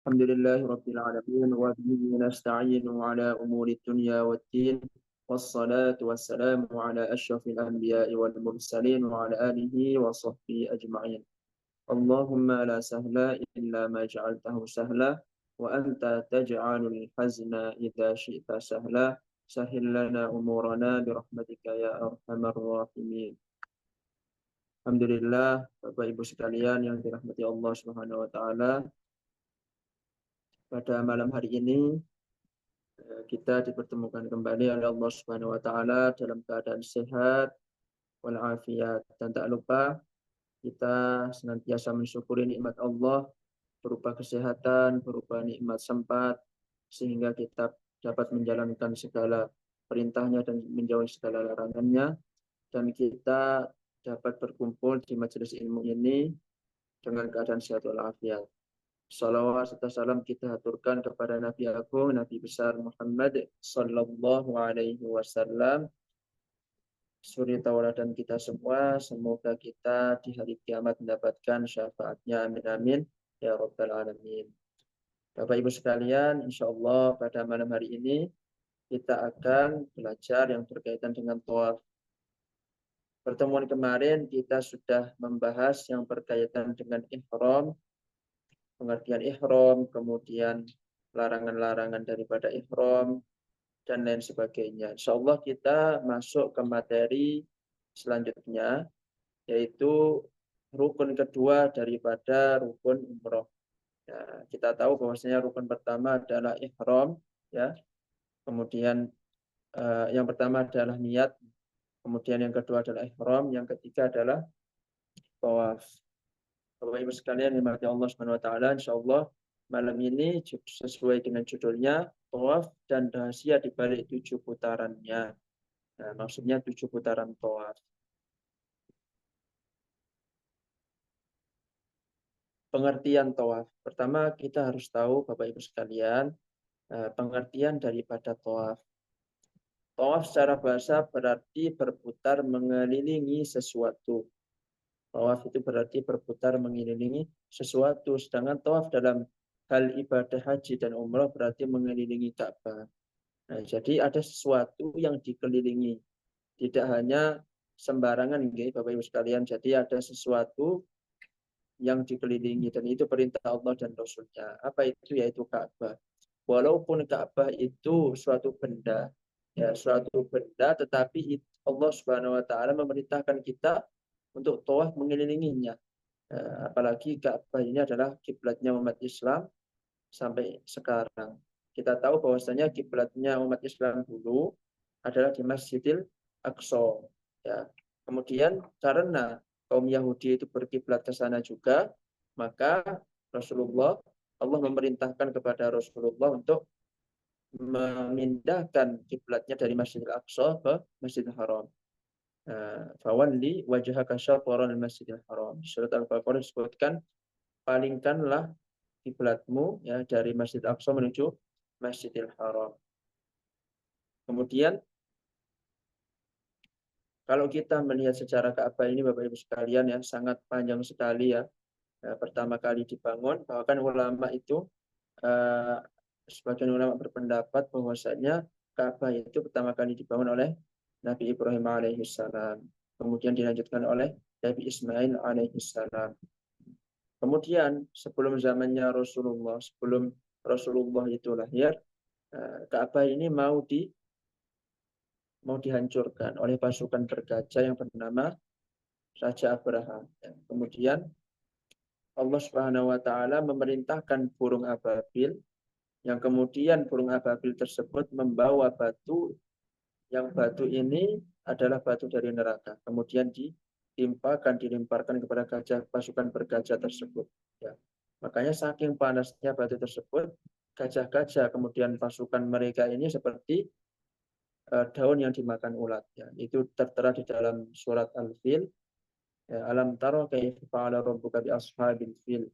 Alhamdulillahi Rabbil Alamin wa bihi nasta'inu ala umuri dunya waddin wassalatu wassalamu ala asyrafil anbiya'i wal mursalin wa ala alihi wa sahbihi ajma'in. Allahumma la sahla illa ma ja'altahu sahla wa anta taj'alul hazna idza syi'ta sahla sahil lana umurana birahmatika ya arhamar rahimin. Alhamdulillah, Bapak Ibu sekalian yang dirahmati Allah Subhanahu wa taala, pada malam hari ini kita dipertemukan kembali oleh Allah Subhanahu wa taala dalam keadaan sehat walafiat, dan tak lupa kita senantiasa mensyukuri nikmat Allah berupa kesehatan, berupa nikmat sempat, sehingga kita dapat menjalankan segala perintahnya dan menjauhi segala larangannya, dan kita dapat berkumpul di majelis ilmu ini dengan keadaan sehat walafiat. Salawat serta salam kita haturkan kepada Nabi Agung, Nabi besar Muhammad Sallallahu Alaihi Wasallam, suri tauladan kita semua. Semoga kita di hari kiamat mendapatkan syafaatnya. Amin amin ya Rabbal Alamin. Bapak Ibu sekalian, insya Allah pada malam hari ini kita akan belajar yang berkaitan dengan tawaf. Pertemuan kemarin kita sudah membahas yang berkaitan dengan ihram, pengertian ihram, kemudian larangan-larangan daripada ihram, dan lain sebagainya. Insya Allah kita masuk ke materi selanjutnya, yaitu rukun kedua daripada rukun umroh. Ya, kita tahu bahwasanya rukun pertama adalah ihram, ya. Kemudian yang pertama adalah niat, kemudian yang kedua adalah ihram, yang ketiga adalah tawaf. Bapak Ibu sekalian yang dimati Allah Subhanahu wa taala, insyaallah malam ini sesuai dengan judulnya tawaf dan rahasia di balik 7 putarannya. Nah, maksudnya 7 putaran tawaf. Pengertian tawaf. Pertama kita harus tahu Bapak Ibu sekalian pengertian daripada tawaf. Tawaf secara bahasa berarti berputar mengelilingi sesuatu. Tawaf itu berarti berputar mengelilingi sesuatu. Sedangkan tawaf dalam hal ibadah haji dan umrah berarti mengelilingi Ka'bah. Nah, jadi ada sesuatu yang dikelilingi. Tidak hanya sembarangan, Bapak Ibu sekalian. Jadi ada sesuatu yang dikelilingi, dan itu perintah Allah dan Rasulnya. Apa itu? Yaitu Ka'bah. Walaupun Ka'bah itu suatu benda, ya suatu benda, tetapi Allah Subhanahu wa taala memerintahkan kita untuk tawaf mengelilinginya. Apalagi Ka'bah ini adalah kiblatnya umat Islam sampai sekarang. Kita tahu bahwasanya kiblatnya umat Islam dulu adalah di Masjidil Aqsa. Ya. Kemudian karena kaum Yahudi itu berkiblat ke sana juga, maka Allah memerintahkan kepada Rasulullah untuk memindahkan kiblatnya dari Masjidil Aqsa ke Masjidil Haram. Fawalli wajhaka syatral Masjidil Haram. Surat Al-Baqarah disebutkan, palingkanlah kiblatmu, ya, dari Masjid Aqsa menuju Masjidil Haram. Kemudian kalau kita melihat sejarah Ka'bah ini Bapak Ibu sekalian, ya sangat panjang sekali, ya. Pertama kali dibangun, bahkan ulama itu sebagian ulama berpendapat bahwasanya Ka'bah itu pertama kali dibangun oleh Nabi Ibrahim alaihissalam, kemudian dilanjutkan oleh Nabi Ismail alaihissalam. Kemudian sebelum zamannya Rasulullah, sebelum Rasulullah itu lahir, Ka'bah ini mau dihancurkan oleh pasukan bergajah yang bernama Raja Abraham. Kemudian Allah Subhanahu wa taala memerintahkan burung ababil, yang kemudian burung ababil tersebut membawa batu, yang batu ini adalah batu dari neraka. Kemudian dilemparkan kepada pasukan bergajah tersebut. Ya. Makanya saking panasnya batu tersebut, gajah-gajah kemudian pasukan mereka ini seperti daun yang dimakan ulat. Ya. Itu tertera di dalam surat Al-Fil. Ya, alam taro kaifa fa'ala rabbuka bi ashabil fil.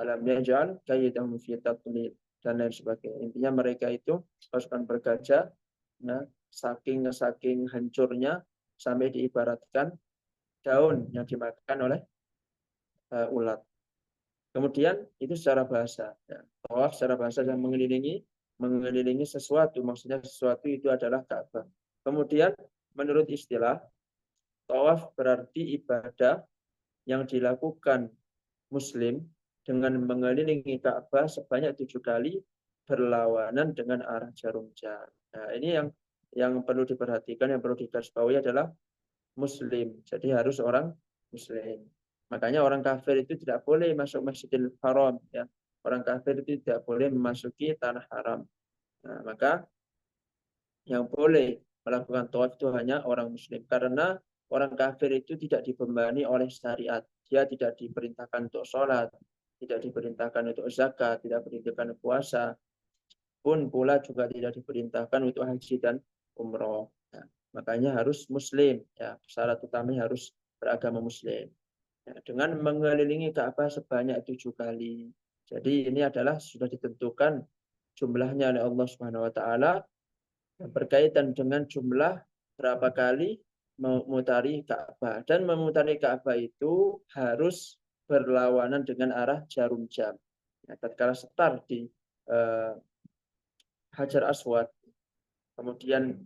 Alam yaj'al kaydahum fi tadlil, dan lain sebagainya. Intinya mereka itu pasukan bergajah, nah, saking hancurnya sampai diibaratkan daun yang dimakan oleh ulat. Kemudian itu secara bahasa. Ya. Tawaf secara bahasa yang mengelilingi sesuatu, maksudnya sesuatu itu adalah Ka'bah. Kemudian menurut istilah, tawaf berarti ibadah yang dilakukan Muslim dengan mengelilingi Ka'bah sebanyak 7 kali berlawanan dengan arah jarum jam. Nah, ini yang perlu diperhatikan, yang perlu digarisbawahi adalah Muslim. Jadi harus orang Muslim. Makanya orang kafir itu tidak boleh masuk Masjidil Haram. Ya. Orang kafir itu tidak boleh memasuki tanah haram. Nah, maka yang boleh melakukan tawaf itu hanya orang Muslim. Karena orang kafir itu tidak dibebani oleh syariat. Dia tidak diperintahkan untuk sholat, tidak diperintahkan untuk zakat, tidak diperintahkan untuk puasa, pun pula juga tidak diperintahkan untuk haji dan umroh. Nah, makanya harus Muslim. Ya, syarat utamanya harus beragama Muslim. Ya, dengan mengelilingi Ka'bah sebanyak 7 kali. Jadi ini adalah sudah ditentukan jumlahnya oleh Allah Subhanahu Wa Taala berkaitan dengan jumlah berapa kali memutari Ka'bah, dan memutari Ka'bah itu harus berlawanan dengan arah jarum jam. Ya, tatkala start di Hajar Aswad, kemudian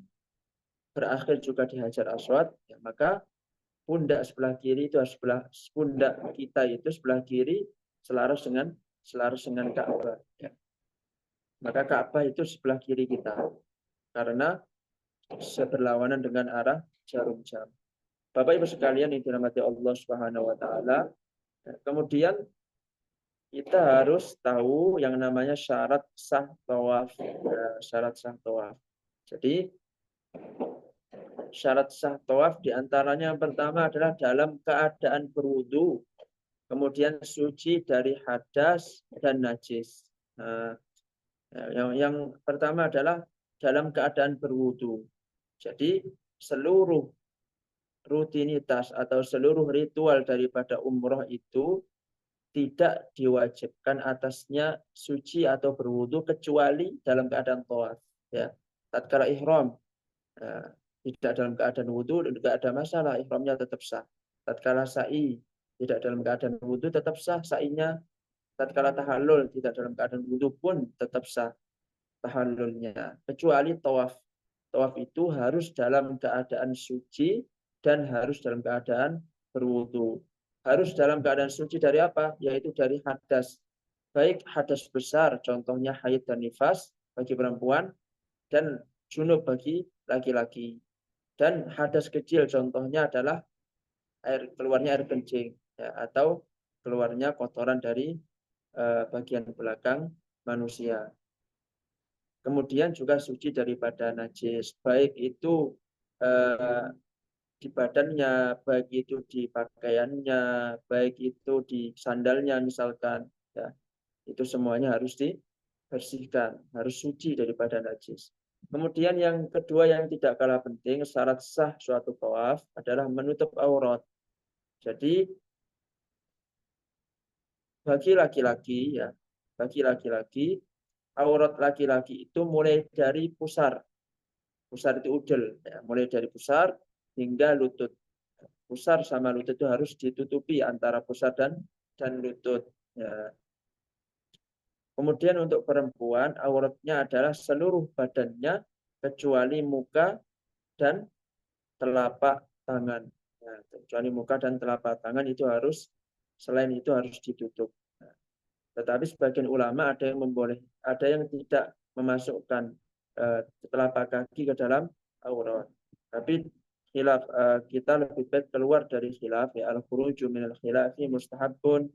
berakhir juga di Hajar Aswad, ya, maka pundak sebelah kiri itu pundak kita itu sebelah kiri selaras dengan Ka'bah. Ya. Maka Ka'bah itu sebelah kiri kita karena seberlawanan dengan arah jarum jam. Bapak Ibu sekalian yang dirahmati Allah Subhanahu Wa Taala, kemudian kita harus tahu yang namanya syarat sah tawaf. Syarat sah tawaf. Jadi syarat sah tawaf diantaranya yang pertama adalah dalam keadaan berwudu, kemudian suci dari hadas dan najis. Nah, yang pertama adalah dalam keadaan berwudu. Jadi seluruh rutinitas atau seluruh ritual daripada umroh itu tidak diwajibkan atasnya suci atau berwudu kecuali dalam keadaan tawaf. Ya, tatkala ihram tidak dalam keadaan wudu tidak ada masalah, ihramnya tetap sah. Tatkala sa'i tidak dalam keadaan wudu tetap sah sa'inya. Tatkala tahallul tidak dalam keadaan wudu pun tetap sah tahallulnya. Kecuali tawaf. Tawaf itu harus dalam keadaan suci dan harus dalam keadaan berwudu. Harus dalam keadaan suci dari apa? Yaitu dari hadas. Baik hadas besar, contohnya haid dan nifas bagi perempuan, dan junub bagi laki-laki. Dan hadas kecil contohnya adalah keluarnya air kencing, ya, atau keluarnya kotoran dari bagian belakang manusia. Kemudian juga suci daripada najis, baik itu di badannya, baik itu di pakaiannya, baik itu di sandalnya misalkan, ya, itu semuanya harus dibersihkan, harus suci daripada najis. Kemudian yang kedua yang tidak kalah penting, syarat sah suatu tawaf adalah menutup aurat. Jadi bagi laki-laki, ya, bagi laki-laki, aurat laki-laki itu mulai dari pusar. Pusar itu udel, ya, mulai dari pusar hingga lutut. Pusar sama lutut itu harus ditutupi antara pusar dan lutut. Ya. Kemudian untuk perempuan, auratnya adalah seluruh badannya kecuali muka dan telapak tangan. Ya, kecuali muka dan telapak tangan itu harus, selain itu harus ditutup. Nah, tetapi sebagian ulama ada yang tidak memasukkan telapak kaki ke dalam aurat. Tapi khilaf, kita lebih baik keluar dari khilaf, ya, al-khuruju minal khilafi mustahabun.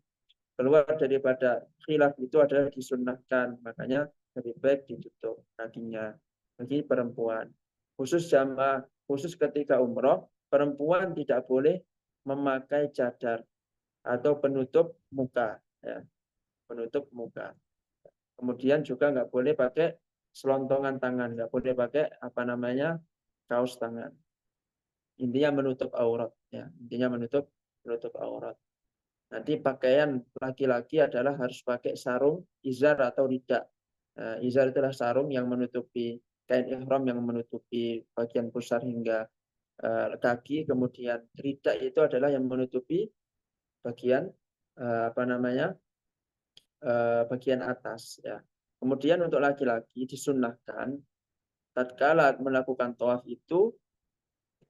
Keluar daripada khilaf itu adalah disunnahkan, makanya lebih baik ditutup kakinya bagi perempuan. Khusus ketika umroh, perempuan tidak boleh memakai cadar atau penutup muka, ya, penutup muka. Kemudian juga nggak boleh pakai selontongan tangan, nggak boleh pakai kaos tangan. Intinya menutup aurat, ya, intinya menutup aurat. Nanti pakaian laki-laki adalah harus pakai sarung, izar atau ridak. Nah, izar itulah sarung yang menutupi kain ihram yang menutupi bagian pusar hingga kaki. Kemudian ridak itu adalah yang menutupi bagian bagian atas ya. Kemudian untuk laki-laki disunnahkan tatkala melakukan tawaf itu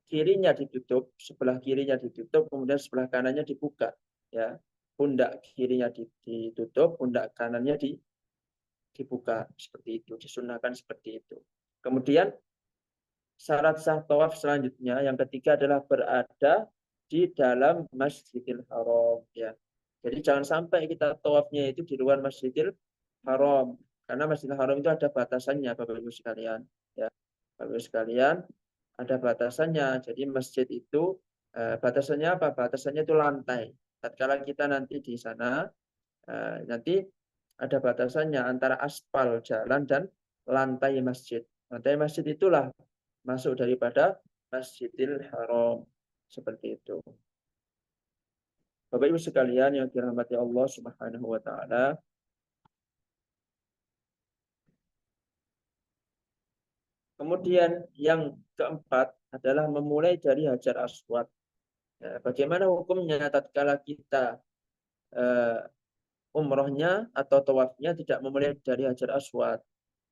kirinya ditutup, sebelah kirinya ditutup, kemudian sebelah kanannya dibuka ya. Pundak kirinya ditutup, pundak kanannya dibuka seperti itu, disunnahkan seperti itu. Kemudian syarat sah tawaf selanjutnya yang ketiga adalah berada di dalam Masjidil Haram ya. Jadi jangan sampai kita tawafnya itu di luar Masjidil Haram karena Masjidil Haram itu ada batasannya Bapak Ibu sekalian ya. Bapak Ibu sekalian ada batasannya. Jadi masjid itu batasannya apa? Batasannya itu lantai. Tatkala kita nanti di sana nanti ada batasannya antara aspal jalan dan lantai masjid. Lantai masjid itulah masuk daripada Masjidil Haram seperti itu. Bapak Ibu sekalian yang dirahmati Allah Subhanahu wa taala, kemudian yang keempat adalah memulai dari Hajar Aswad. Ya, bagaimana hukumnya tatkala kita umrohnya atau tawafnya tidak memulai dari Hajar Aswad?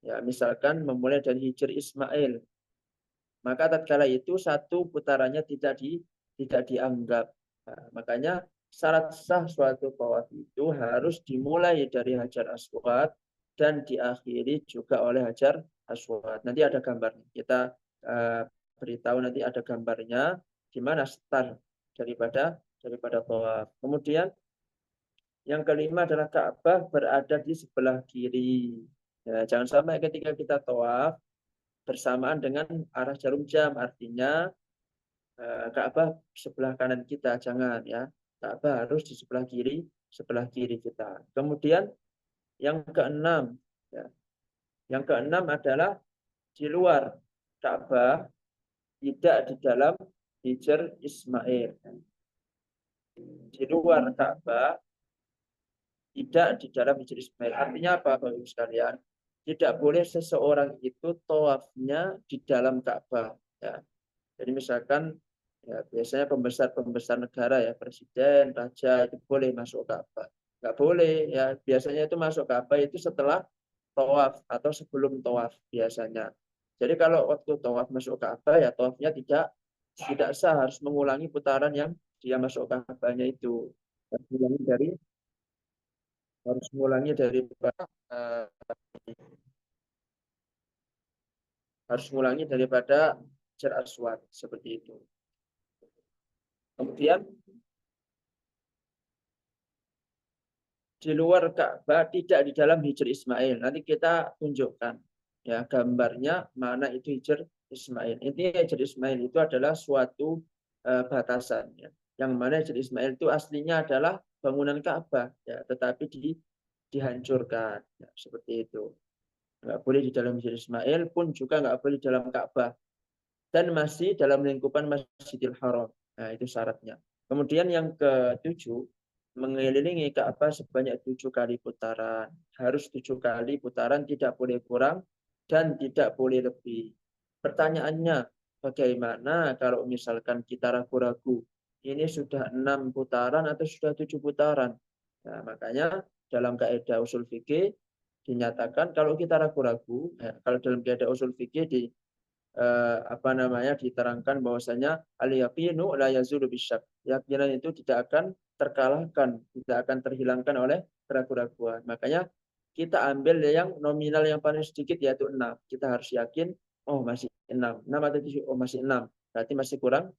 Ya, misalkan memulai dari Hijr Ismail, maka tatkala itu satu putarannya tidak dianggap. Nah, makanya syarat sah suatu tawaf itu harus dimulai dari Hajar Aswad dan diakhiri juga oleh Hajar Aswad. Nanti ada gambarnya. Kita beritahu nanti ada gambarnya di mana start daripada tawaf. Kemudian yang kelima adalah Ka'bah berada di sebelah kiri. Ya, jangan sampai ketika kita tawaf bersamaan dengan arah jarum jam, artinya Ka'bah sebelah kanan kita, jangan ya. Ka'bah harus di sebelah kiri kita. Kemudian yang keenam, ya. Yang keenam adalah di luar Ka'bah, tidak di dalam Hijr Ismail. Di luar Ka'bah, tidak di dalam Hijr Ismail. Artinya apa, Bapak Ibu sekalian? Tidak boleh seseorang itu tawafnya di dalam Ka'bah. Ya. Jadi misalkan ya, biasanya pembesar negara ya, presiden, raja itu boleh masuk Ka'bah. Nggak boleh ya, biasanya itu masuk Ka'bah itu setelah tawaf atau sebelum tawaf biasanya. Jadi kalau waktu tawaf masuk Ka'bah ya tawafnya tidak sah, harus mengulangi putaran yang dia masuk Ka'bahnya itu. Harus mengulangi dari uh, harus mengulangi daripada Hajar Aswad seperti itu. Kemudian di luar Ka'bah, tidak di dalam Hijr Ismail. Nanti kita tunjukkan ya gambarnya mana itu Hijr Ismail. Intinya Hijr Ismail itu adalah suatu batasan ya. Yang mana Hijr Ismail itu aslinya adalah bangunan Ka'bah ya, tetapi dihancurkan ya, seperti itu. Nggak boleh di dalam Hijr Ismail pun juga nggak boleh di dalam Ka'bah dan masih dalam lingkupan Masjidil Haram. Nah, itu syaratnya. Kemudian yang ketujuh, mengelilingi Ka'bah sebanyak 7 kali putaran. Harus 7 kali putaran, tidak boleh kurang dan tidak boleh lebih. Pertanyaannya, bagaimana kalau misalkan kita ragu-ragu, ini sudah 6 putaran atau sudah 7 putaran? Nah, makanya dalam kaidah usul fikih dinyatakan kalau kita ragu-ragu, kalau dalam kaidah usul fikih diterangkan bahwasanya al yaqinu la yazulu bisyak. Keyakinan itu tidak akan terkalahkan, tidak akan terhilangkan oleh keraguan-keraguan. Makanya kita ambil yang nominal yang paling sedikit yaitu 6. Kita harus yakin oh masih 6. 6 atau 7, oh masih 6. Berarti masih kurang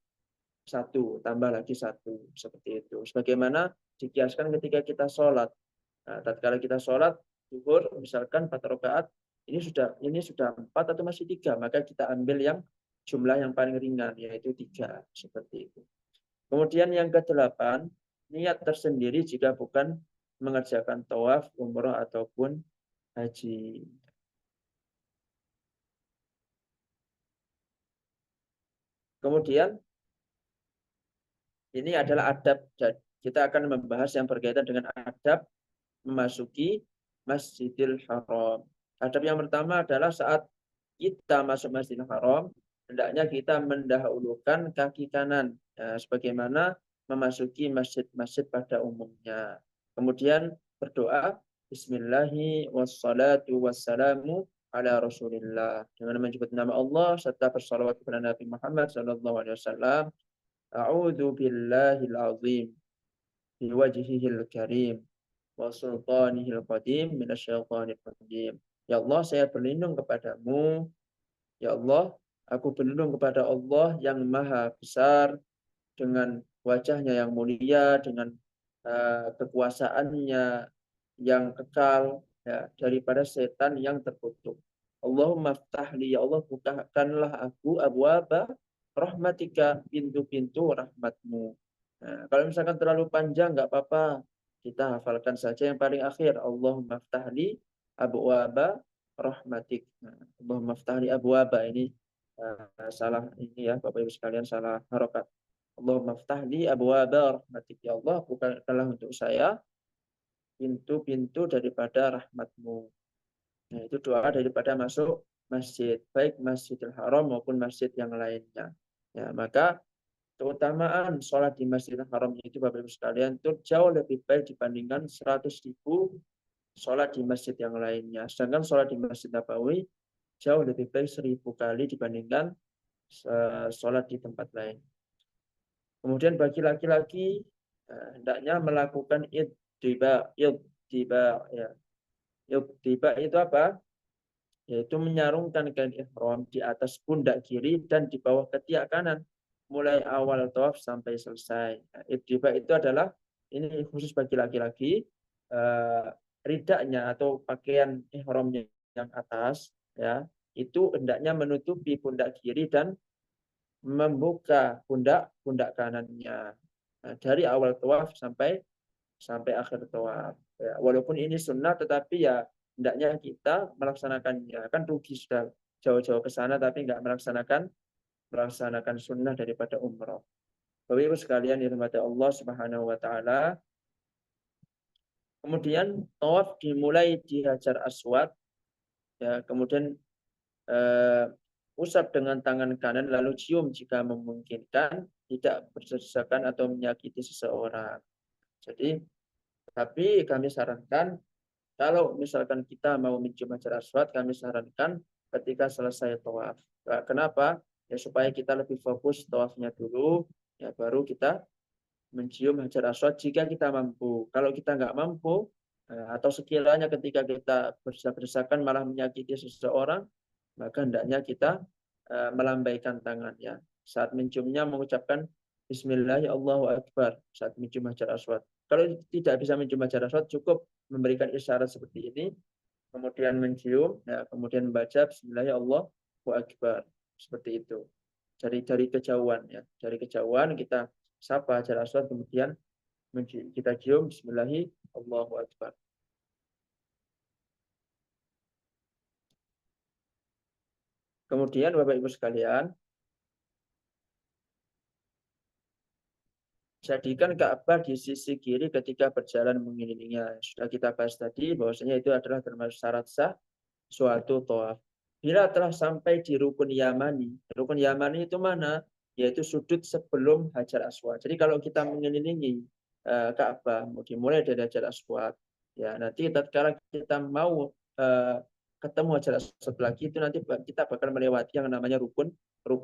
satu, tambah lagi satu, seperti itu. Sebagaimana dikiaskan ketika kita sholat. Nah, tatkala kita sholat zuhur, misalkan 4 rakaat, ini sudah 4 atau masih 3, maka kita ambil yang jumlah yang paling ringan, yaitu 3, seperti itu. Kemudian yang ke-8, niat tersendiri jika bukan mengerjakan tawaf, umroh, ataupun haji. Kemudian ini adalah adab. Kita akan membahas yang berkaitan dengan adab memasuki Masjidil Haram. Adab yang pertama adalah saat kita masuk Masjidil Haram, hendaknya kita mendahulukan kaki kanan, ya, sebagaimana memasuki masjid-masjid pada umumnya. Kemudian berdoa, Bismillahi wassalatu wassalamu ala Rasulillah. Dengan menyebut nama Allah serta bersalawat kepada Nabi Muhammad sallallahu alaihi wasallam. A'udzu billahil azim biwajhihil karim wa sultanihil qadim minasyaitonir rajim. Ya Allah, saya berlindung kepadamu. Ya Allah, aku berlindung kepada Allah yang maha besar dengan wajahnya yang mulia, dengan kekuasaannya yang kekal, ya, daripada setan yang terkutuk. Allahumma ftahli, ya Allah, bukakanlah aku abwaba rahmatika, pintu-pintu rahmatmu. Nah, kalau misalkan terlalu panjang nggak apa-apa, kita hafalkan saja yang paling akhir. Allahumma ftahli abwaba rahmatik. Nah, Allahumma ftahli abwaba ini salah ini ya Bapak Ibu sekalian, salah harokat. Allahumma ftahli abwaba rahmatik, ya Allah, bukakanlah untuk saya pintu-pintu daripada rahmatmu. Nah, itu doa daripada masuk masjid, baik Masjidil Haram maupun masjid yang lainnya. Ya, maka keutamaan sholat di Masjidil Haram itu Bapak Ibu sekalian itu jauh lebih baik dibandingkan 100.000 sholat di masjid yang lainnya. Sedangkan sholat di Masjid Nabawi jauh lebih baik 1.000 kali dibandingkan sholat di tempat lain. Kemudian bagi laki-laki hendaknya melakukan ittiba ya. Ittiba itu apa? Yaitu menyarungkan kain ihram di atas pundak kiri dan di bawah ketiak kanan mulai awal tawaf sampai selesai. Ittiba itu adalah ini khusus bagi laki-laki, ridaknya atau pakaian ihramnya yang atas ya, itu hendaknya menutupi pundak kiri dan membuka pundak kanannya. Nah, dari awal tawaf sampai akhir tawaf. Ya, walaupun ini sunnah, tetapi ya hendaknya kita melaksanakannya. Kan rugi sudah jauh-jauh ke sana tapi nggak melaksanakan sunnah daripada umroh. Bapak Ibu sekalian dirahmati Allah Subhanahu wa taala. Kemudian tawaf dimulai di Hajar Aswad, ya, kemudian usap dengan tangan kanan lalu cium jika memungkinkan, tidak berdesakan atau menyakiti seseorang. Jadi, tapi kami sarankan kalau misalkan kita mau mencium Hajar Aswad, kami sarankan ketika selesai tawaf. Kenapa? Ya supaya kita lebih fokus tawafnya dulu, ya baru kita mencium Hajar Aswad jika kita mampu. Kalau kita nggak mampu, atau sekiranya ketika kita berdesak-desakan malah menyakiti seseorang, maka hendaknya kita melambaikan tangannya. Saat menciumnya mengucapkan Bismillah, Allahu Akbar saat mencium Hajar Aswad. Kalau tidak bisa mencium Hajar Aswad, cukup memberikan isyarat seperti ini, kemudian mencium, ya, kemudian membaca Bismillah, Allahu Akbar. Seperti itu. Dari kejauhan, ya. Dari kejauhan kita sapa Hajar Aswad, kemudian kita cium Bismillah, Allahu Akbar. Kemudian Bapak Ibu sekalian, jadikan Ka'bah di sisi kiri ketika berjalan mengelilinginya. Sudah kita bahas tadi bahwasanya itu adalah termasuk syarat sah suatu tawaf. Bila telah sampai di rukun Yamani itu mana? Yaitu sudut sebelum Hajar Aswad. Jadi kalau kita mengelilingi Ka'bah, dimulai dari Hajar Aswad, ya nanti tatkala kita mau ketemu Hajar Aswad lagi, itu nanti kita bakal melewati yang namanya rukun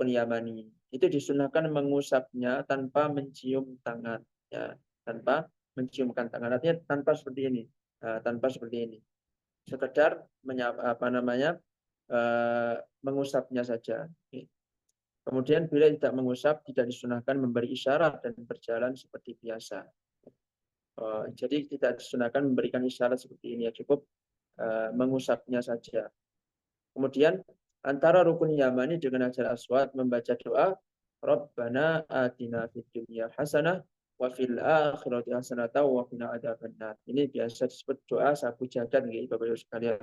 Yamani. Itu disunahkan mengusapnya tanpa mencium tangan, ya, tanpa menciumkan tangan. Artinya tanpa seperti ini, tanpa seperti ini. Sekedar mengusapnya saja. Kemudian bila tidak mengusap, tidak disunahkan memberi isyarat dan berjalan seperti biasa. Jadi tidak disunahkan memberikan isyarat seperti ini, ya cukup mengusapnya saja. Kemudian antara rukun Yamani dengan Hajar Aswad membaca doa Rabbana atina fid dunya hasanah wa fil akhirati hasanah wa qina adzabannar. Ini biasa disebut doa sapu jagat nggih Bapak Ibu sekalian.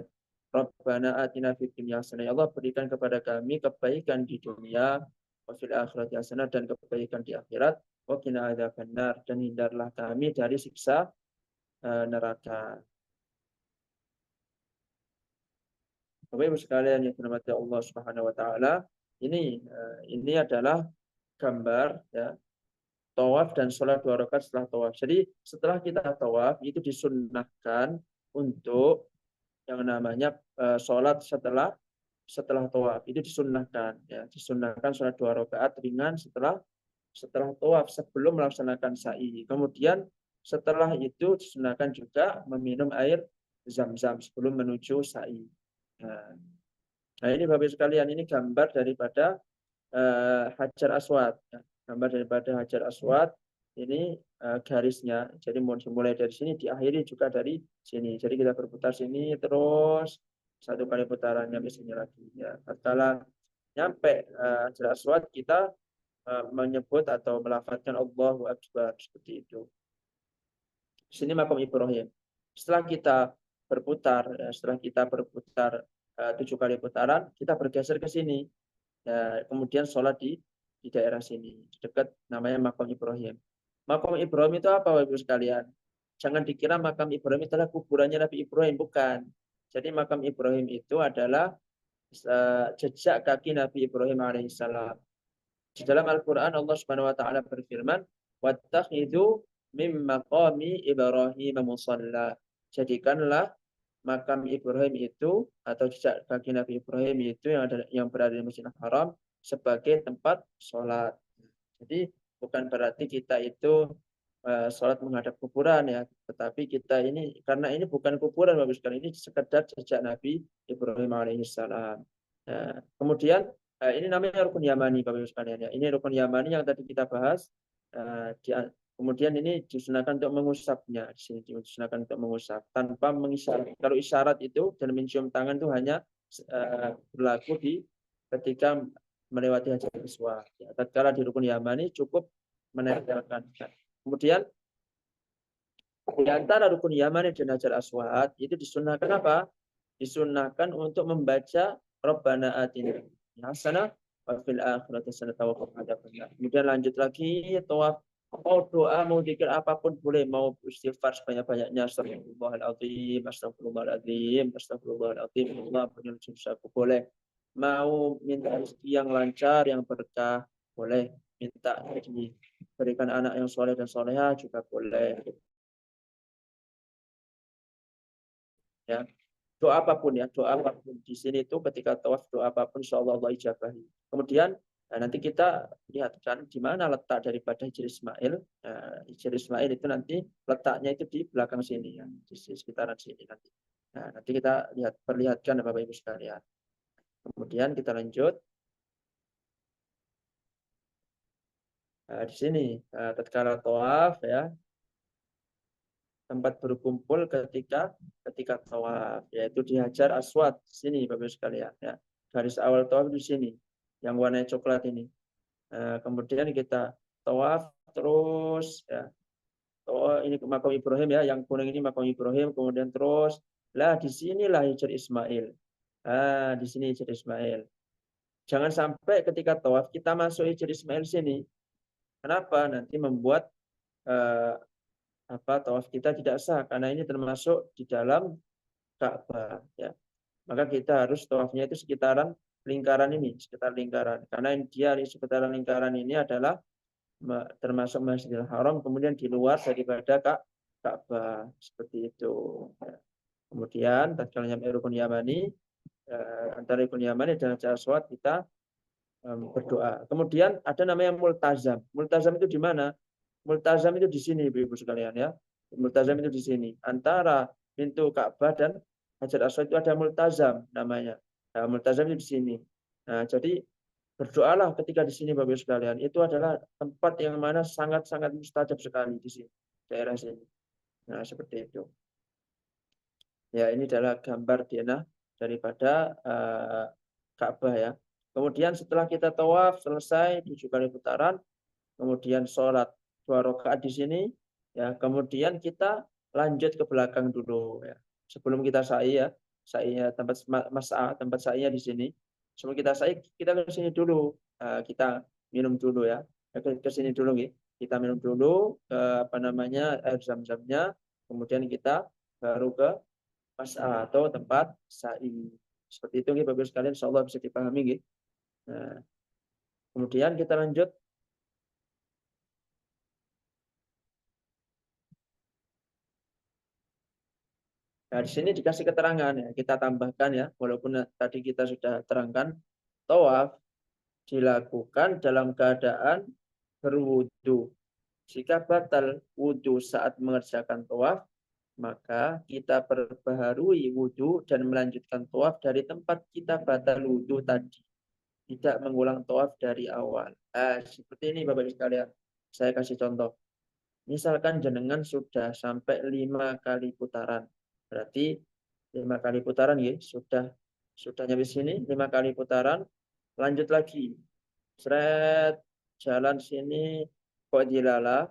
Rabbana atina fid dunya hasanah. Ya Allah, berikan kepada kami kebaikan di dunia, wa fil akhirati hasanah, dan kebaikan di akhirat, wa qina adzabannar, dan hindarlah kami dari siksa neraka. Bapak Ibu sekalian yang dirahmati Allah Subhanahu wa taala, ini adalah gambar, ya, tawaf dan sholat 2 rakaat setelah tawaf. Jadi setelah kita tawaf itu disunnahkan untuk yang namanya sholat setelah tawaf. Itu disunnahkan, ya, disunnahkan sholat 2 rakaat ringan setelah tawaf sebelum melaksanakan sa'i. Kemudian setelah itu disunahkan juga meminum air zam-zam sebelum menuju sa'i. Nah ini Bapak sekalian, ini gambar daripada Hajar Aswad. Gambar daripada Hajar Aswad ini garisnya. Jadi mulai dari sini diakhiri juga dari sini. Jadi kita berputar sini terus 1 kali putaran nyampe sini lagi. Ya, setelah nyampe Hajar Aswad kita menyebut atau melafadzkan Allahu Akbar seperti itu. Di sini makam Ibrahim. Setelah kita berputar, setelah kita berputar 7 kali putaran, kita bergeser ke sini. Ya, kemudian sholat di daerah sini, di dekat namanya makam Ibrahim. Makam Ibrahim itu apa, Bapak Ibu sekalian? Jangan dikira makam Ibrahim adalah kuburannya Nabi Ibrahim, bukan. Jadi makam Ibrahim itu adalah jejak kaki Nabi Ibrahim alaihissalam. Di dalam Al-Quran Allah Subhanahu Wa Taala berfirman, "Wattakhidhu mim maqami Ibrahim musalla." Jadikanlah makam Ibrahim itu atau jejak kaki Nabi Ibrahim itu yang berada di Masjidil Haram sebagai tempat sholat. Jadi bukan berarti kita itu sholat menghadap kuburan ya, tetapi kita ini karena ini bukan kuburan Bapak sekalian, ini sekedar jejak Nabi Ibrahim alaihissalam. Nah, kemudian ini namanya rukun Yamani Bapak sekalian ya. Ini rukun Yamani yang tadi kita bahas. Kemudian ini disunahkan untuk mengusapnya. Di sini disunahkan untuk mengusap tanpa mengisyarat. Kalau isyarat itu dan mencium tangan itu hanya berlaku ketika melewati Hajar Aswad. Ya, tatkala di rukun Yamani cukup menempelkan. Kemudian di antara rukun Yamani dan Hajar Aswad itu disunahkan apa? Disunahkan untuk membaca Rabbana atina hasanah wa fil akhirati hasanah wa qina adzabannar. Kemudian lanjut lagi tawaf. Mau doa, mau zikir apapun boleh, mau istighfar sebanyak-banyaknya, astagfirullahaladzim, astagfirullahaladzim, astagfirullahaladzim, Allah penyusup aku boleh. Mau minta rezeki yang lancar, yang berkah, boleh. Minta diberikan anak yang soleh dan soleha juga boleh. Ya, doa apapun ya, doa apapun di sini itu ketika tawaf doa apapun insya Allah ijabahi. Kemudian nanti kita lihatkan di mana letak daripada Hijr Ismail. Hijr Ismail itu nanti letaknya itu di belakang sini ya, di sekitaran sini nanti. Nah, nanti kita perlihatkan Bapak Ibu sekalian. Kemudian kita lanjut. Di sini tatkala tawaf ya, tempat berkumpul ketika tawaf, yaitu di Hajar Aswad sini Bapak sekalian ya. Garis awal tawaf di sini yang warnanya coklat ini. Kemudian kita tawaf terus ya. Oh, ini makam Ibrahim ya, yang kuning ini makam Ibrahim, kemudian terus lah di sinilah Hijr Ismail. Di sini Hijr Ismail. Jangan sampai ketika tawaf kita masuk Hijr Ismail sini. Kenapa? Nanti membuat tawaf kita tidak sah karena ini termasuk di dalam Ka'bah ya. Maka kita harus tawafnya itu sekitaran lingkaran ini, sekitar lingkaran. Karena dia di sekitaran lingkaran ini adalah termasuk Masjidil Haram, kemudian di luar daripada Ka'bah seperti itu. Ya. Kemudian tatkala nyampe rukun Yamani, antara rukun Yamani dan Hajar Aswad kita berdoa. Kemudian ada namanya multazam. Multazam itu di mana? Multazam itu di sini, Ibu sekalian ya. Multazam itu di sini. Antara pintu Ka'bah dan Hajar Aswad itu ada multazam namanya. Nah, multazam itu di sini. Nah, jadi berdoalah ketika di sini Bapak Ibu sekalian. Itu adalah tempat yang mana sangat-sangat mustajab sekali di sini, daerah sini. Nah, seperti itu. Ya, ini adalah gambar denah daripada Ka'bah ya. Kemudian setelah kita tawaf selesai 7 kali putaran, kemudian sholat 2 rakaat di sini, ya. Kemudian kita lanjut ke belakang dulu, ya. Sebelum kita sa'i ya, sa'inya tempat tempat sa'inya di sini. Sebelum kita sa'i, kita ke sini dulu, kita minum dulu ya, ke sini dulu, ya. Kita minum dulu air zam-zamnya, kemudian kita baru ke atau tempat sa'i. Seperti itu, Bapak Ibu sekalian, insya Allah bisa dipahami, gitu. Nah, kemudian kita lanjut. Nah, di sini dikasih keterangan ya, kita tambahkan ya, walaupun tadi kita sudah terangkan, tawaf dilakukan dalam keadaan berwudu. Jika batal wudu saat mengerjakan tawaf, maka kita perbaharui wudu dan melanjutkan tawaf dari tempat kita batal wudu tadi. Tidak mengulang tawaf dari awal. Seperti ini Bapak Ibu sekalian. Saya kasih contoh. Misalkan jenengan sudah sampai 5 kali putaran. Berarti 5 kali putaran ya, sudah nyampe sini 5 kali putaran, lanjut lagi. Seret jalan sini kok dilala,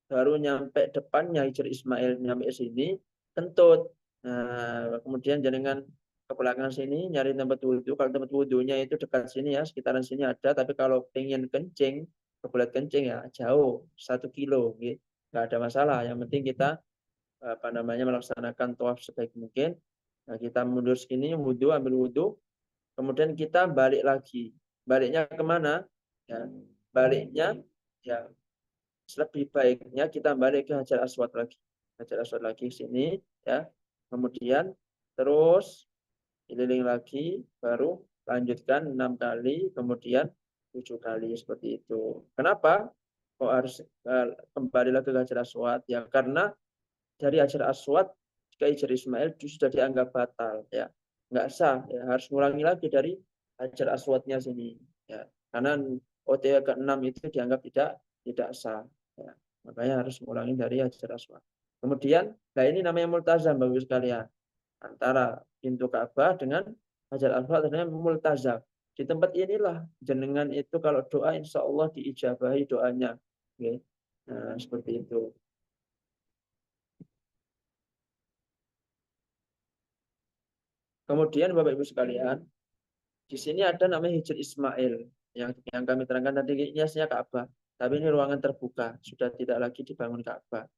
baru nyampe depannya Hijr Ismail, nyampe sini kentut. Nah, kemudian jenengan ke belakang sini nyari tempat wudhu. Kalau tempat wudhunya itu dekat sini ya, sekitaran sini ada. Tapi kalau pengen kencing, kebelet kencing ya jauh 1 kilo, gitu. Nggak ada masalah. Yang penting kita melaksanakan tawaf sebaik mungkin. Nah, kita mundur sini, wudhu, ambil wudhu, kemudian kita balik lagi. Baliknya kemana? Ya, baliknya ya lebih baiknya kita balik ke Hajar Aswad lagi. Hajar Aswad lagi sini ya. Kemudian terus keliling lagi, baru lanjutkan 6 kali, kemudian 7 kali seperti itu. Kenapa? Kok harus kembali lagi ke Hajar Aswad? Ya karena dari Hajar Aswad ke Hijr Ismail sudah dianggap batal ya, nggak sah ya, harus ngulangi lagi dari Hajar Aswadnya sini ya, karena OTW ke-6 itu dianggap tidak sah ya. Makanya harus ngulangi dari Hajar Aswad. Kemudian, nah ini namanya multazam bagus sekalian, antara pintu Ka'bah dengan Hajar Aswad namanya multazam. Di tempat inilah jenengan itu kalau doa insya Allah diijabahi doanya. Oke. Nah, seperti itu. Kemudian Bapak Ibu sekalian, di sini ada namanya Hijr Ismail yang kami terangkan tadi, ini aslinya Ka'bah, tapi ini ruangan terbuka, sudah tidak lagi dibangun Ka'bah.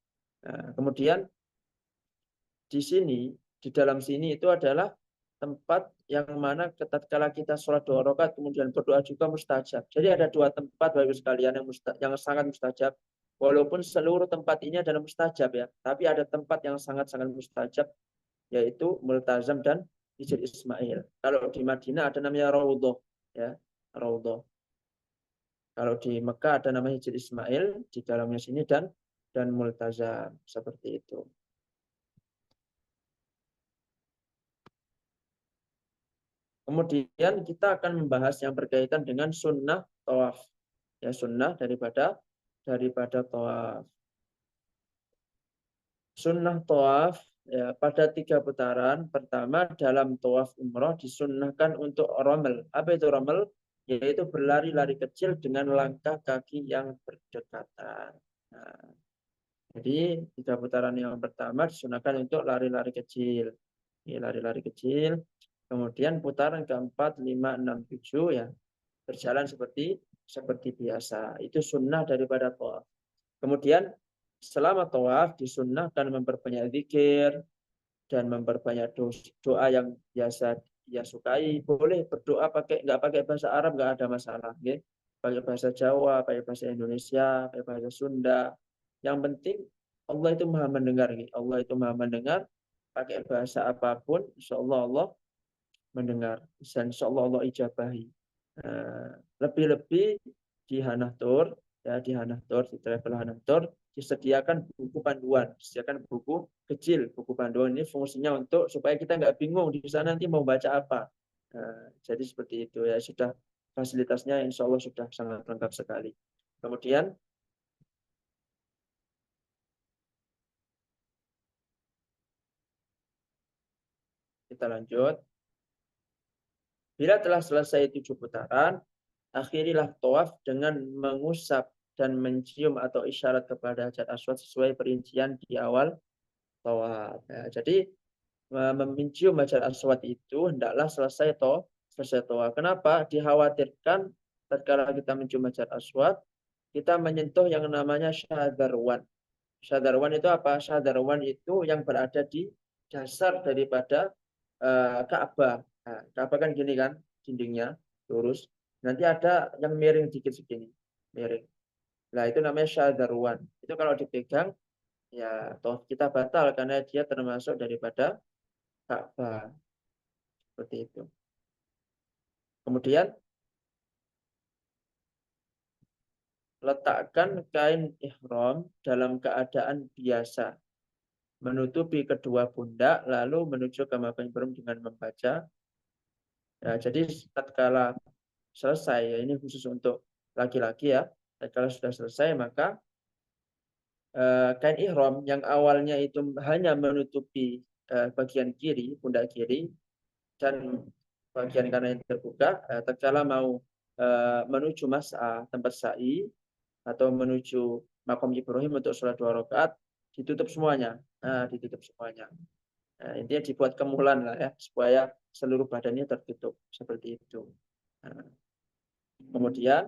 Nah, kemudian di sini, di dalam sini itu adalah tempat yang mana tatkala kita sholat 2 rakaat kemudian berdoa juga mustajab. Jadi ada 2 tempat Bapak Ibu sekalian yang sangat mustajab. Walaupun seluruh tempat ini adalah mustajab ya, tapi ada tempat yang sangat-sangat mustajab, yaitu Multazam dan Hijr Ismail. Kalau di Madinah ada namanya Raudhah ya, Raudhah. Kalau di Mekah ada namanya Hijr Ismail di dalamnya sini dan Multazam seperti itu. Kemudian kita akan membahas yang berkaitan dengan sunnah tawaf. Ya, sunnah daripada tawaf. Sunnah tawaf ya, pada 3 putaran. Pertama, dalam tawaf umroh disunnahkan untuk ramel. Apa itu ramel? Yaitu berlari-lari kecil dengan langkah kaki yang berdekatan. Nah, jadi 3 putaran yang pertama disunahkan untuk lari-lari kecil. Ya, lari-lari kecil. Kemudian putaran keempat, 5, 6, 7 ya berjalan seperti biasa. Itu sunnah daripada tawaf. Kemudian selama tawaf disunnahkan memperbanyak zikir dan memperbanyak doa yang biasa dia sukai. Boleh berdoa nggak pakai bahasa Arab, nggak ada masalah, ya. Pakai bahasa Jawa, pakai bahasa Indonesia, pakai bahasa Sunda. Yang penting Allah itu maha mendengar, ya. Allah itu maha mendengar. Pakai bahasa apapun, insya Allah mendengar. Dan insya Allah ijabahi. Lebih-lebih di Hanatur, ya di Hanatur, di travel Hanatur disediakan buku panduan, disediakan buku kecil. Buku panduan ini fungsinya untuk supaya kita nggak bingung di sana nanti mau baca apa. Jadi seperti itu ya, sudah fasilitasnya insya Allah sudah sangat lengkap sekali. Kemudian kita lanjut. Bila telah selesai 7 putaran, akhirilah tawaf dengan mengusap dan mencium atau isyarat kepada Hajar Aswad sesuai perincian di awal tawaf. Ya, jadi mencium Hajar Aswad itu hendaklah selesai tawaf. Kenapa? Dikhawatirkan tatkala kita mencium Hajar Aswad, kita menyentuh yang namanya syadarwan. Syadarwan itu apa? Syadarwan itu yang berada di dasar daripada Ka'bah. Nah, Ka'bah kan gini kan, dindingnya lurus. Nanti ada yang miring dikit segini, miring. Nah, itu namanya syadarwan. Itu kalau dipegang, ya toh kita batal karena dia termasuk daripada Ka'bah. Seperti itu. Kemudian letakkan kain ihram dalam keadaan biasa, menutupi kedua pundak, lalu menuju ke makam ihram dengan membaca. Ya, jadi tatkala selesai, ya, ini khusus untuk laki-laki ya. Tatkala sudah selesai, maka kain ihram yang awalnya itu hanya menutupi bagian kiri, pundak kiri, dan bagian kanan yang terbuka, tatkala mau menuju mas'ah, tempat sa'i, atau menuju makom Ibrahim untuk sholat 2 rakaat, ditutup semuanya. Ditutup semuanya. Intinya dibuat kemulan lah ya, supaya seluruh badannya tertutup seperti itu. Kemudian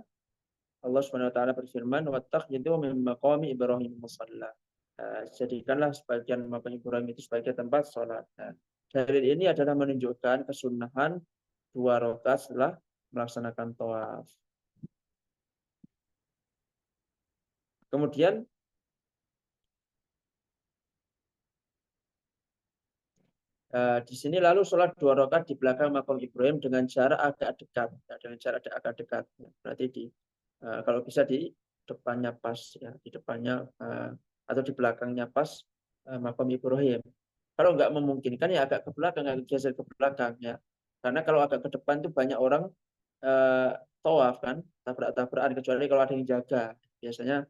Allah Subhanahu wa taala berfirman, "Wattakhidhu min maqami Ibrahim musalla." Jadikanlah sebagian makam Ibrahim itu sebagai tempat sholat. Dalil ini adalah menunjukkan kesunahan 2 rakaat setelah melaksanakan tawaf. Kemudian di sini lalu sholat 2 rakaat di belakang makam Ibrahim dengan jarak agak dekat, ya, dengan jarak agak dekat. Berarti kalau bisa di depannya pas, ya, di depannya atau di belakangnya pas makam Ibrahim. Kalau nggak memungkinkan ya agak ke belakang, agak geser ke belakang ya. Karena kalau agak ke depan itu banyak orang tawaf kan, tabrak-tabrakan, kecuali kalau ada yang jaga. Biasanya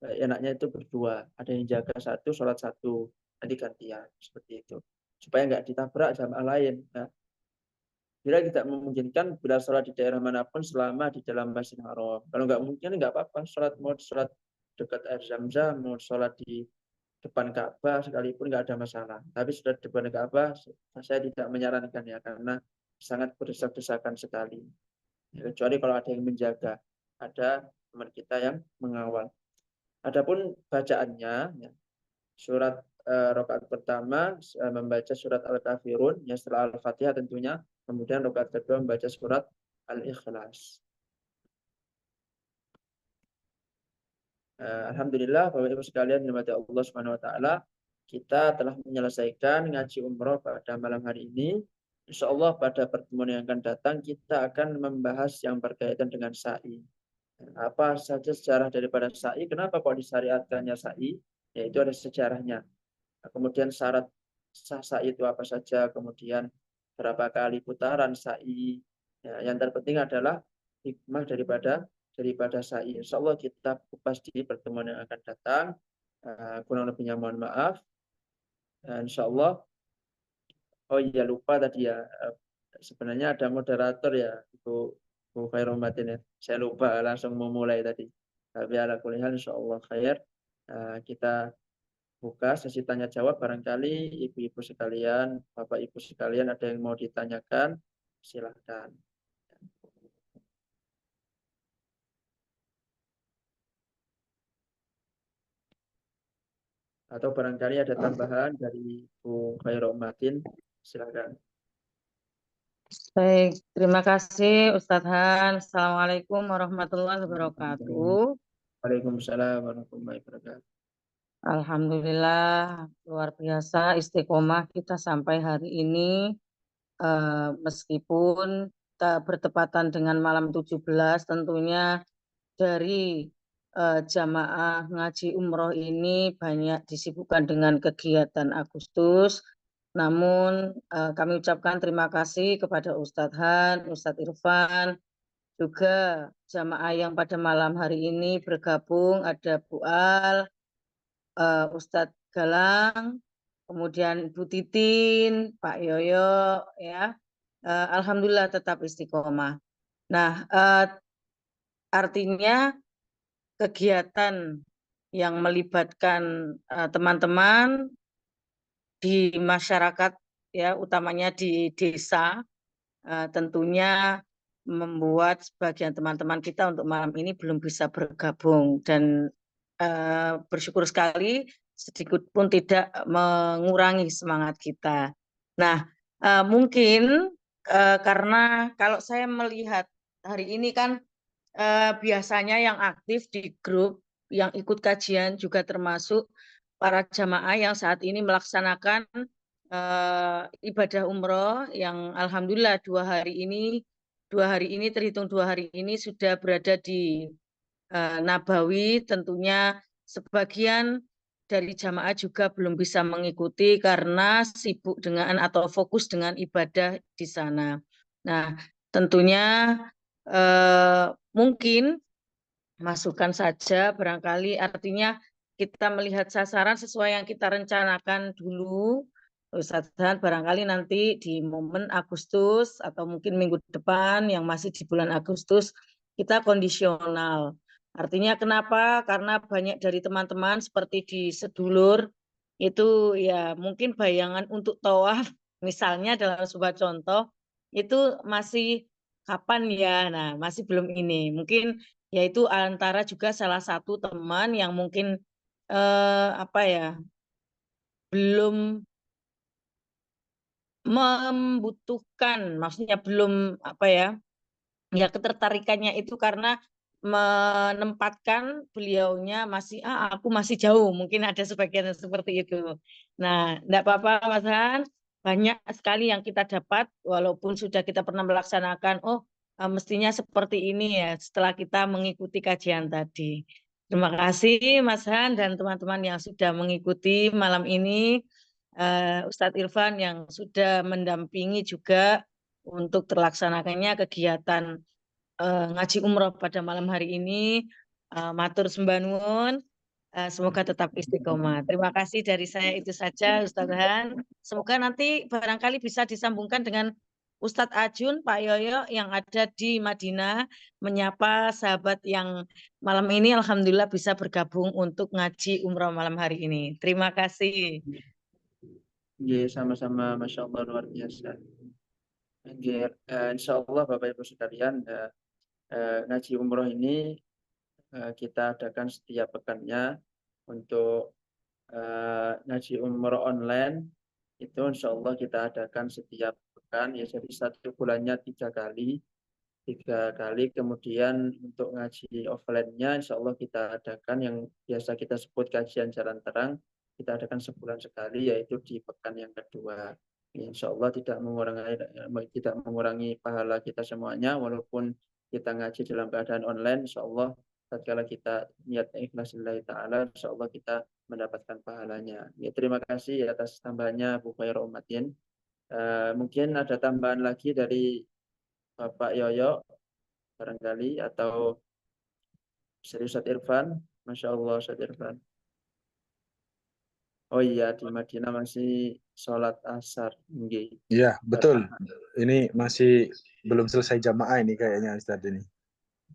enaknya itu berdua, ada yang jaga satu, sholat satu, nanti gantian seperti itu, supaya nggak ditabrak jamaah lain. Ya. Bila tidak memungkinkan, bila sholat di daerah manapun selama di dalam Masjidil Haram. Kalau nggak mungkin nggak apa-apa, mau sholat dekat air Zam-Zam, mau sholat di depan Ka'bah sekalipun nggak ada masalah. Tapi sudah di depan Ka'bah, saya tidak menyarankan ya, karena sangat berdesak-desakan sekali. Ya, kecuali kalau ada yang menjaga, ada teman kita yang mengawal. Adapun bacaannya, ya, surat rakaat pertama membaca surat Al-Kafirun, ya, setelah Al-Fatihah tentunya. Kemudian rakaat kedua membaca surat Al-Ikhlas. Alhamdulillah, Bapak Ibu sekalian dirahmati Allah Subhanahu wa taala, kita telah menyelesaikan ngaji umroh pada malam hari ini. Insya Allah pada pertemuan yang akan datang kita akan membahas yang berkaitan dengan sa'i. Apa saja sejarah daripada sa'i? Kenapa kok disyariatkannya sa'i? Yaitu ada sejarahnya. Kemudian syarat sah sa'i itu apa saja? Kemudian berapa kali putaran sa'i? Ya, yang terpenting adalah hikmah daripada sa'i. Insya Allah kita kupas di pertemuan yang akan datang. Kurang lebihnya mohon maaf. Insya Allah. Oh iya lupa tadi ya. Sebenarnya ada moderator ya, Bu Khairomatin ya. Saya lupa langsung memulai tadi. Tapi ala kulihal insya Allah khair. Kita buka sesi tanya jawab, barangkali ibu-ibu sekalian, bapak ibu sekalian ada yang mau ditanyakan, silahkan. Atau barangkali ada tambahan dari Bu Khairomatin, silahkan. Baik, terima kasih Ustadz Han. Assalamualaikum warahmatullahi wabarakatuh. Waalaikumsalam warahmatullahi wabarakatuh. Alhamdulillah, luar biasa istiqomah kita sampai hari ini. Meskipun bertepatan dengan malam 17, tentunya dari jamaah ngaji umroh ini banyak disibukkan dengan kegiatan Agustus. Namun kami ucapkan terima kasih kepada Ustadz Han, Ustadz Irfan, juga jamaah yang pada malam hari ini bergabung, ada Bu Al, Ustadz Galang, kemudian Bu Titin, Pak Yoyo, ya. Alhamdulillah tetap istiqomah. Nah, artinya kegiatan yang melibatkan teman-teman di masyarakat, ya, utamanya di desa, tentunya membuat sebagian teman-teman kita untuk malam ini belum bisa bergabung, dan bersyukur sekali sedikit pun tidak mengurangi semangat kita. Nah, mungkin karena kalau saya melihat hari ini kan biasanya yang aktif di grup yang ikut kajian juga termasuk para jamaah yang saat ini melaksanakan ibadah umroh yang alhamdulillah 2 hari ini terhitung 2 hari ini sudah berada di Nabawi. Tentunya sebagian dari jamaah juga belum bisa mengikuti karena sibuk dengan atau fokus dengan ibadah di sana. Nah, tentunya mungkin masukan saja barangkali, artinya kita melihat sasaran sesuai yang kita rencanakan dulu. Ustadz Dan, barangkali nanti di momen Agustus atau mungkin minggu depan yang masih di bulan Agustus kita kondisional. Artinya kenapa? Karena banyak dari teman-teman seperti di sedulur itu ya mungkin bayangan untuk tawaf misalnya dalam sebuah contoh itu masih kapan ya? Nah, masih belum ini. Mungkin yaitu antara juga salah satu teman yang mungkin apa ya belum membutuhkan, maksudnya belum apa ya ketertarikannya itu karena menempatkan beliaunya masih aku masih jauh, mungkin ada sebagian yang seperti itu. Nah, enggak apa-apa Mas Han, banyak sekali yang kita dapat walaupun sudah kita pernah melaksanakan. Mestinya seperti ini ya setelah kita mengikuti kajian tadi. Terima kasih Mas Han dan teman-teman yang sudah mengikuti malam ini. Ustadz Irfan yang sudah mendampingi juga untuk terlaksanakannya kegiatan ngaji umroh pada malam hari ini. Matur sembah nuwun. Semoga tetap istiqomah. Terima kasih dari saya itu saja Ustadz Han. Semoga nanti barangkali bisa disambungkan dengan Ustadz Ajun, Pak Yoyo yang ada di Madinah menyapa sahabat yang malam ini alhamdulillah bisa bergabung untuk ngaji umroh malam hari ini. Terima kasih. Ya, sama-sama, Masya Allah, luar biasa. Ya, insya Allah Bapak Ibu sekalian, ngaji umroh ini kita adakan setiap pekannya. Untuk ngaji umroh online itu insya Allah kita adakan setiap pekan, ya jadi 1 bulannya 3 kali. Kemudian untuk ngaji offline-nya insya Allah kita adakan yang biasa kita sebut kajian jalan terang, kita adakan sebulan sekali, yaitu di pekan yang kedua. Insya Allah tidak mengurangi pahala kita semuanya, walaupun kita ngaji dalam keadaan online. Insya Allah tatkala kita niat ikhlas lillahi ta'ala, insya Allah kita mendapatkan pahalanya. Ya, terima kasih atas tambahannya Bu Khairul Umatin. Mungkin ada tambahan lagi dari Bapak Yoyo barangkali, atau dari Ustadz Irfan. Masya Allah Ustadz Irfan. Oh iya, di Madinah masih sholat asar. Nggih. Iya, betul. Ini masih belum selesai jamaah ini kayaknya Ustadz ini.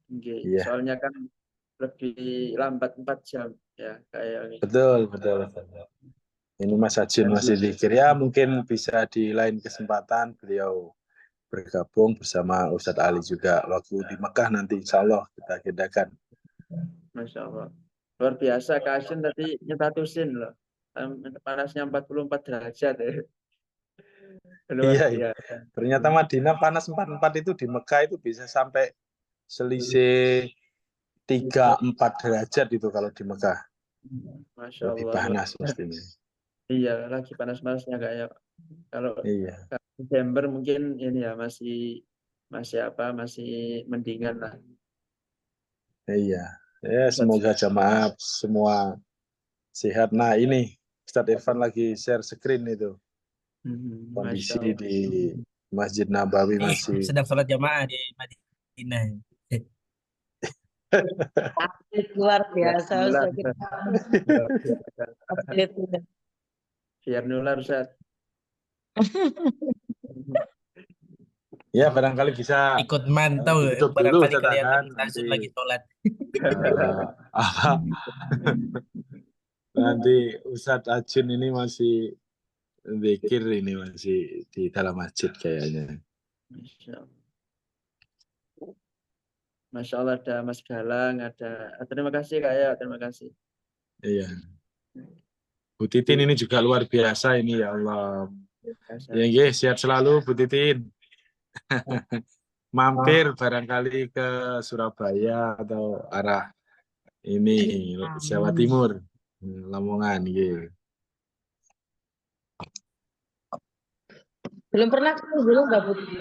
Nggih. Iya. Soalnya kan lebih lambat 4 jam ya kayak. Betul. Ini Mas Ajun masih zikir, ya mungkin bisa di lain kesempatan beliau bergabung bersama Ustadz Ali juga waktu di Mekah nanti insya Allah kita agendakan. Masya Allah. Luar biasa Kak Asyun tadi nyetatusin loh. Panasnya 44 derajat ya. Luar Iya. biasa. Ternyata Madinah panas 44 itu, di Mekah itu bisa sampai selisih 3-4 derajat itu kalau di Mekah. Masya Lebih Allah. panas pastinya. Iya, lagi panas-panasnya kayak kalau Iya. Desember mungkin ini ya masih mendingan lah. Iya. Ya, semoga jamaah semua sehat. Nah, ini Ustadz Irfan lagi share screen itu. Kondisi di Masjid Nabawi masih sedang sholat jamaah di Madinah. Luar biasa Ustaz. Biar nular Ustaz. ya barangkali bisa ikut mantau, barangkali kelihatan Ustaz lagi sholat. Nanti Ustadz Ajun ini masih zikir, ini masih di dalam masjid kayaknya. Masya Allah, ada Mas Galang, ada. Terima kasih Kak ya, terima kasih. Iya. Bu Titin ini juga luar biasa ini, ya Allah. Ya, sehat selalu Bu Titin. Mampir barangkali ke Surabaya atau arah ini Jawa Timur, Lamongan gitu. Belum pernah dulu Mbak Putri.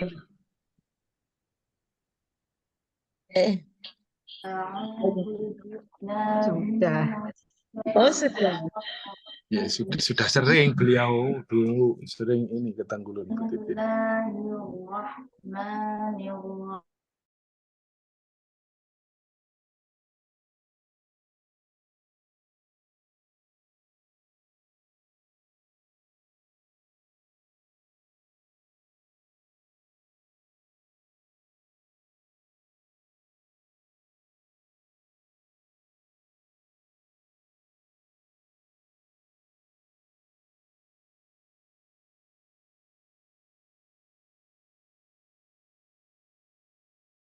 Sudah. Oh, sudah. Ya sudah sering beliau dulu sering ini ke Tanggulun ikut itu.